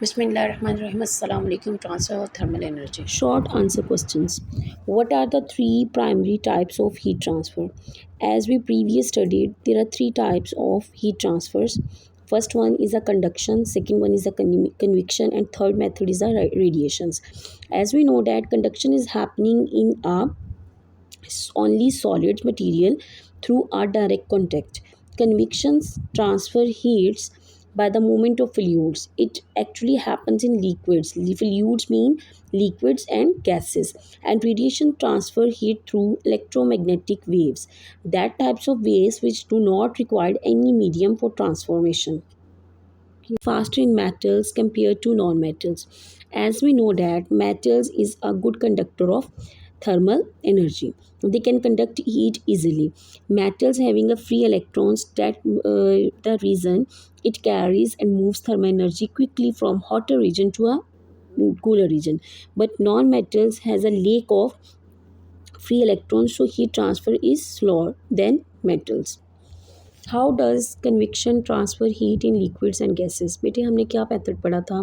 Bismillahirrahmanirrahim. Assalamu alaikum. Transfer of thermal energy. Short answer questions. What are the three primary types of heat transfer? As we previously studied, there are three types of heat transfers. First one is a conduction, second one is a convection, and third method is a radiations. As we know that conduction is happening in a only solid material through a direct contact. Convections transfer heats by the movement of fluids. It actually happens in liquids. Fluids mean liquids and gases. And radiation transfer heat through electromagnetic waves. That types of waves which do not require any medium for transformation. Faster in metals compared to non-metals. As we know that metals is a good conductor of thermal energy. They can conduct heat easily. Metals having a free electrons, that the reason it carries and moves thermal energy quickly from hotter region to a cooler region. But non-metals has a lack of free electrons, so heat transfer is slower than metals. How does convection transfer heat in liquids and gases. बेटे हमने क्या method पढ़ा था,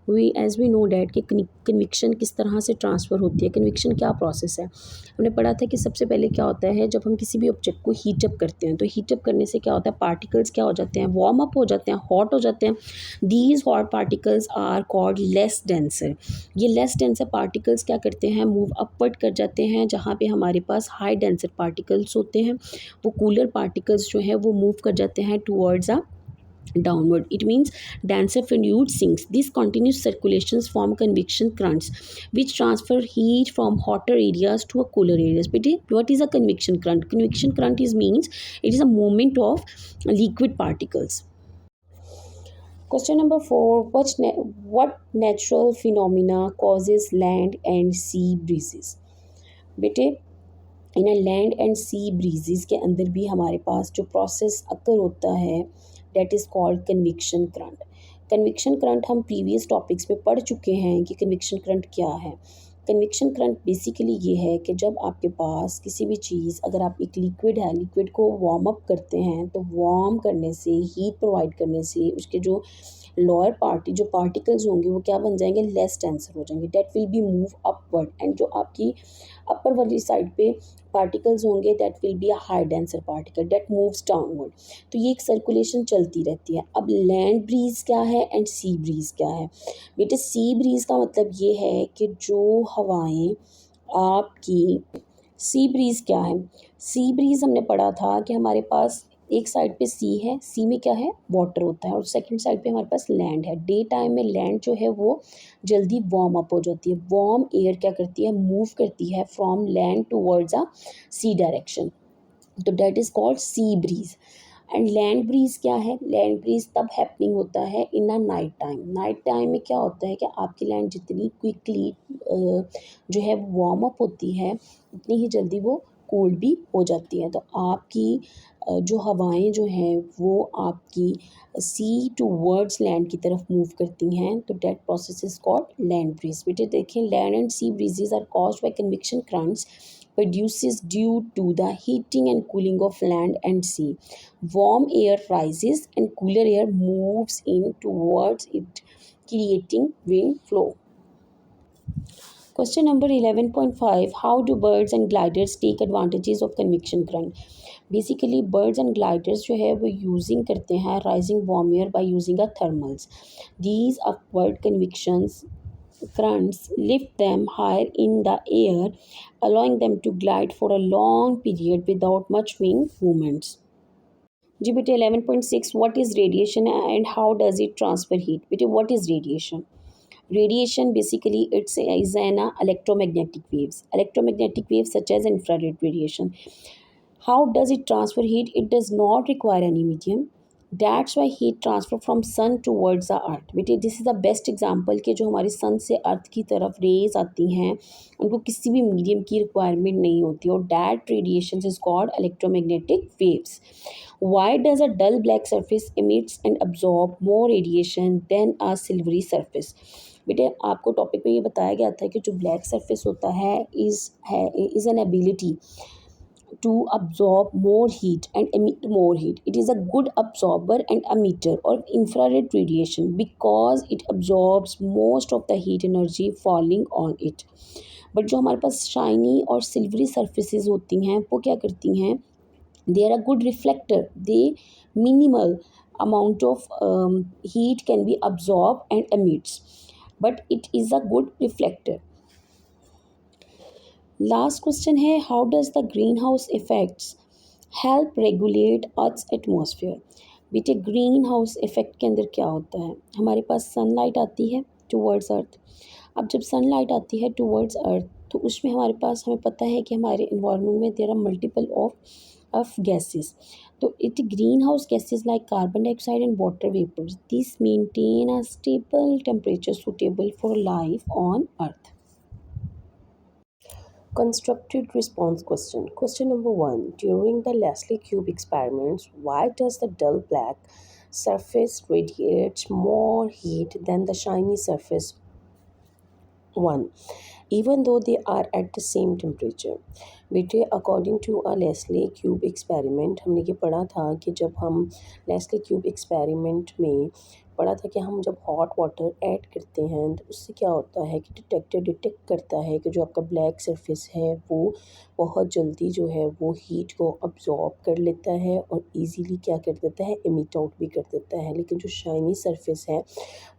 we as we know that कि convection किस तरह से transfer होती है, कन्विक्शन क्या प्रोसेस है। हमने पढ़ा था कि सबसे पहले क्या होता है, जब हम किसी भी ऑब्जेक्ट को हीटअप करते हैं तो हीटअप करने से क्या होता है, पार्टिकल्स क्या हो जाते हैं, वार्म अप हो जाते हैं, हॉट हो जाते हैं। These hot particles are called less denser. ये लेस डेंसर पार्टिकल्स क्या करते हैं, मूव अपवर्ड कर जाते हैं। जहाँ पे हमारे पास हाई डेंसर पार्टिकल्स होते हैं, वो कूलर पार्टिकल्स जो है वो मूव कर जाते हैं towards a downward. It means denser fluid sinks. These continuous circulations form convection currents which transfer heat from hotter areas to a cooler areas. But what is a convection current? Convection current is means it is a movement of liquid particles. Question number 4. What natural phenomena causes land and sea breezes? बेटे in land and sea breezes के अंदर भी हमारे पास जो process occur होता है date is called conviction current. Conviction current हम previous topics में पढ़ चुके हैं कि कन्विक्शन करंट क्या है। कन्विक्शन करंट बेसिकली ये है कि जब आपके पास किसी भी चीज़, अगर आप एक लिक्विड है, लिक्विड को वार्म अप करते हैं तो वार्म करने से, हीट प्रोवाइड करने से उसके जो लोअर पार्टी जो पार्टिकल्स होंगे वो क्या बन जाएंगे, लेस डेंसर हो जाएंगे। That will be move upward and जो आपकी अपर वाली साइड पे पार्टिकल्स होंगे that will be a high denser particle that moves downward. तो ये एक सर्कुलेशन चलती रहती है। अब लैंड ब्रीज क्या है एंड सी ब्रीज क्या है। बेटे सी ब्रीज का मतलब ये है कि जो हवाएं आपकी, सी ब्रीज क्या है, सी ब्रीज हमने पढ़ा था कि हमारे पास एक साइड पे सी है, सी में क्या है, वाटर होता है, और सेकंड साइड पे हमारे पास लैंड है। डे टाइम में लैंड जो है वो जल्दी वार्म अप हो जाती है। वार्म एयर क्या करती है, मूव करती है from land towards a sea direction, तो that is called sea breeze. And land breeze क्या है, लैंड ब्रीज तब हैपनिंग होता है in a night time. Night time में क्या होता है कि आपकी लैंड जितनी क्विकली जो है वार्म अप होती है उतनी ही जल्दी वो कोल्ड भी हो जाती है। तो आपकी जो हवाएं जो हैं वो आपकी सी टू वर्ड्स लैंड की तरफ मूव करती हैं, तो that process is called land breeze. बेटे देखें, land and sea breezes are caused by convection currents produces due to the heating and cooling of land and sea. Warm air rises and cooler air moves in towards it, creating wind flow. Question number 11.5. How do birds and gliders take advantages of convection current? Basically birds and gliders जो है वो using करते हैं rising warm air by using a thermals. These upward convections currents lift them higher in the air, allowing them to glide for a long period without much wing movements. जी बेटे 11.6. What is radiation and how does it transfer heat? बेटे what is radiation? Radiation basically is an electromagnetic waves. Electromagnetic waves such as infrared radiation. How does it transfer heat? It does not require any medium. That's why heat transfer from sun towards the earth. बेटे this is the best example कि जो हमारी सन से अर्थ की तरफ raise आती हैं उनको किसी भी मीडियम की रिक्वायरमेंट नहीं होती, और that radiation is called electromagnetic waves. Why does a dull black surface emits and absorb more radiation than a silvery surface? बेटे आपको टॉपिक में ये बताया गया था कि जो ब्लैक सरफेस होता है is an ability to absorb more heat and emit more heat. It is a good absorber and emitter of infrared radiation because it absorbs most of the heat energy falling on it. But जो हमारे पास shiny और silvery surfaces होती हैं वो क्या करती हैं, they are a good reflector. They minimal amount of heat can be absorbed and emits, but it is a good reflector. Last question है, how does the greenhouse effects help regulate Earth's atmosphere? बेटे green house effect के अंदर क्या होता है, हमारे पास sunlight आती है टूवर्ड्स अर्थ. अब जब सनलाइट आती है टूवर्ड्स अर्थ तो उसमें हमारे पास, हमें पता है कि हमारे इन्वायरमेंट में there are multiple of gases. So it greenhouse gases like carbon dioxide and water vapors. These maintain a stable temperature suitable for life on Earth. Constructed response question. Question number 1. During the Leslie Cube experiments, why does the dull black surface radiate more heat than the shiny surface one, even though they are at the same temperature? बेटे according to a Leslie cube experiment, हमने ये पढ़ा था कि जब हम Leslie cube experiment में पढ़ा था कि हम जब हॉट वाटर ऐड करते हैं तो उससे क्या होता है कि डिटेक्टर डिटेक्ट करता है कि जो आपका ब्लैक सरफेस है वो बहुत जल्दी जो है वो हीट को अब्जॉर्ब कर लेता है और इजीली क्या कर देता है, एमिट आउट भी कर देता है. लेकिन जो शाइनी सरफेस है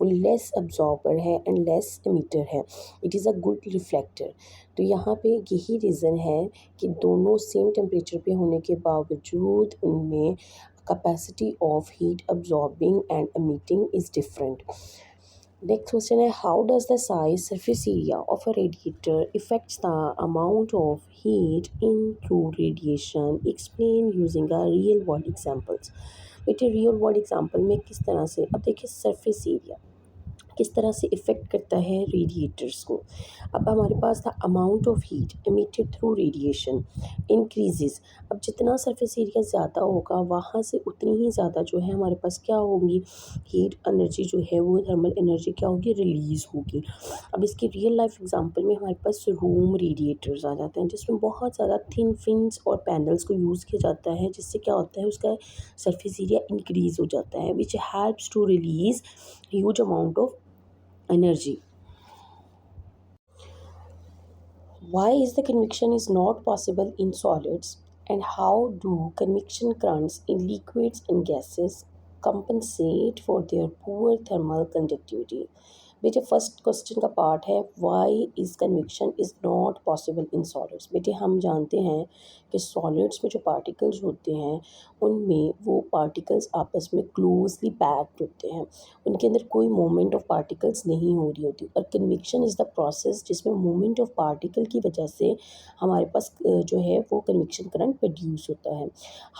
वो लेस अब्जॉर्बर है एंड लेस एमिटर है. It is a good reflector. तो यहाँ पे यही रीज़न है कि दोनों सेम टेम्परेचर पे होने के बावजूद उनमें capacity of heat absorbing and emitting is different. Next question है, how does the size surface area of a radiator affects the amount of heat in through radiation? Explain using a real world examples. बेटे real world example में किस तरह से, अब देखिए surface area किस तरह से इफ़ेक्ट करता है रेडिएटर्स को. अब हमारे पास था amount of heat emitted through radiation increases. अब जितना सरफेस एरिया ज़्यादा होगा वहाँ से उतनी ही ज़्यादा जो है हमारे पास क्या होगी, हीट एनर्जी जो है वो थर्मल एनर्जी क्या होगी, रिलीज़ होगी. अब इसकी रियल लाइफ एग्जांपल में हमारे पास रूम रेडिएटर्स आ जाते हैं जिसमें बहुत ज़्यादा थिन फिन्स और पैनल्स को यूज़ किया जाता है जिससे क्या होता है उसका सरफेस एरिया इंक्रीज़ हो जाता है which helps to release huge amount of energy. Why is the convection is not possible in solids, and how do convection currents in liquids and gases compensate for their poor thermal conductivity? बेटे first question का part है why is convection is not possible in solids. बेटे हम जानते हैं कि solids में जो पार्टिकल्स होते हैं उनमें वो पार्टिकल्स आपस में क्लोजली पैक्ड होते हैं, उनके अंदर कोई मूवमेंट ऑफ पार्टिकल्स नहीं हो रही होती. और कन्विक्शन इज़ द प्रोसेस जिसमें मूवमेंट ऑफ पार्टिकल की वजह से हमारे पास जो है वो कन्विक्शन करंट प्रोड्यूस होता है.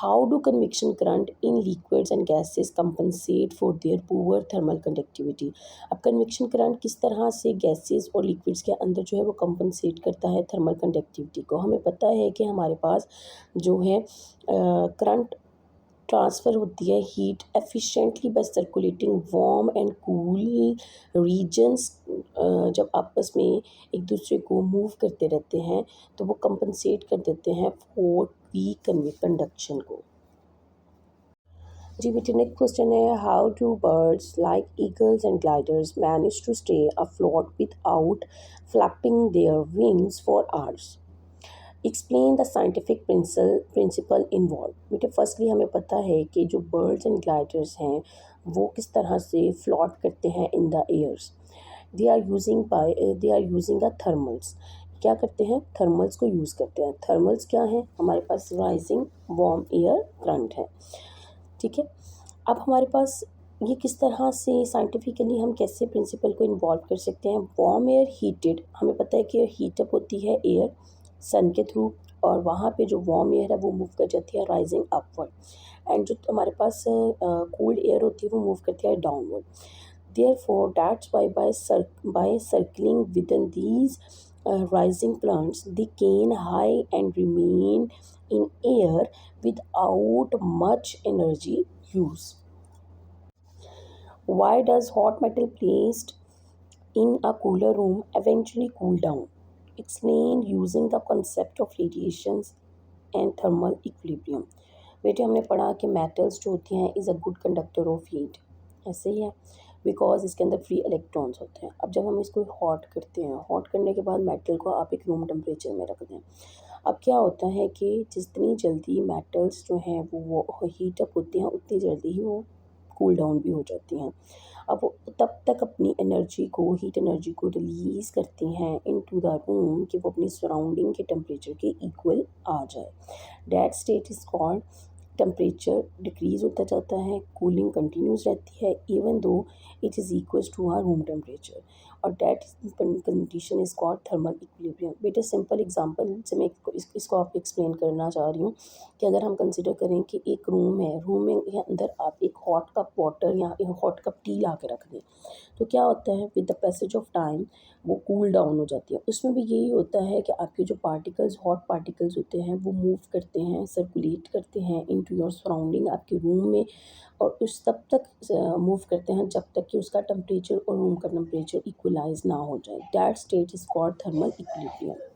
How do conviction current in liquids and gases compensate for their poor thermal conductivity? अब कन्विक्शन करंट किस तरह से गैसेस और लिक्विड्स के अंदर जो है वो कंपनसेट करता है थर्मल कंडक्टिविटी को? हमें पता है कि हमारे पास जो है करंट ट्रांसफ़र होती है heat efficiently by circulating warm and cool regions. जब आपस में एक दूसरे को मूव करते रहते हैं तो वो कंपनसेट कर देते हैं फॉर वीक कंडक्शन को. जी बेटे नेक्स्ट क्वेश्चन है, how do birds like eagles and gliders manage to stay afloat without flapping their wings for hours? Explain the scientific principle involve. बेटे फर्स्टली हमें पता है कि जो बर्ड्स एंड ग्लाइडर्स हैं वो किस तरह से फ्लॉट करते हैं in the airs. They are using a thermals. क्या करते हैं, थर्मल्स को यूज़ करते हैं. थर्मल्स क्या हैं, हमारे पास राइजिंग वार्म एयर करंट है. ठीक है, अब हमारे पास ये किस तरह से साइंटिफिकली हम कैसे प्रिंसिपल को इन्वॉल्व कर सकते हैं. वार्म एयर हीटेड, हमें पता है कि हीटअप होती है एयर सन के थ्रू और वहाँ पे जो वार्म एयर है वो मूव कर जाती है राइजिंग अपवर्ड एंड जो हमारे पास कोल्ड एयर होती है वो मूव करती है downward. Therefore, that's why by circling within these rising plants, they gain high and remain in air without much energy use. Why does hot metal placed in a cooler room eventually cool down? Explain using the concept of radiations and thermal equilibrium. बेटे हमने पढ़ा कि metals जो होती हैं is a good conductor of heat, ऐसे ही है, because इसके अंदर फ्री इलेक्ट्रॉन्स होते हैं। अब जब हम इसको हॉट करते हैं, हॉट करने के बाद मेटल को आप एक रूम टेम्परेचर में रख दें। अब क्या होता है कि जितनी जल्दी मेटल्स जो हैं वो हीट अप होती हैं, उतनी जल्दी ही वो कूल डाउन भी हो जाती हैं। अब वो तब तक अपनी एनर्जी को, हीट एनर्जी को रिलीज़ करती हैं इनटू द रूम कि वो अपनी सराउंडिंग के टेम्परेचर के इक्वल आ जाए। That state is called, temperature decrease होता जाता है, कूलिंग कंटिन्यूस रहती है even though it is equals to our room temperature, और that condition is called thermal equilibrium. बेटे सिंपल एग्जांपल से मैं इसको आपको एक्सप्लेन करना चाह रही हूँ कि अगर हम कंसिडर करें कि एक रूम है, रूम में के अंदर आप एक हॉट कप वाटर या एक हॉट कप टी ला के रख दें, तो क्या होता है with the passage of time वो कूल डाउन हो जाती है। उसमें भी यही होता है कि आपके जो पार्टिकल्स, हॉट पार्टिकल्स होते हैं, वो मूव करते हैं, सर्कुलेट करते हैं इनटू योर सराउंडिंग, आपके रूम में, और उस तब तक मूव करते हैं जब तक कि उसका टेम्परेचर और रूम का टेम्परेचर इक्वलाइज ना हो जाए। That state is called thermal equilibrium.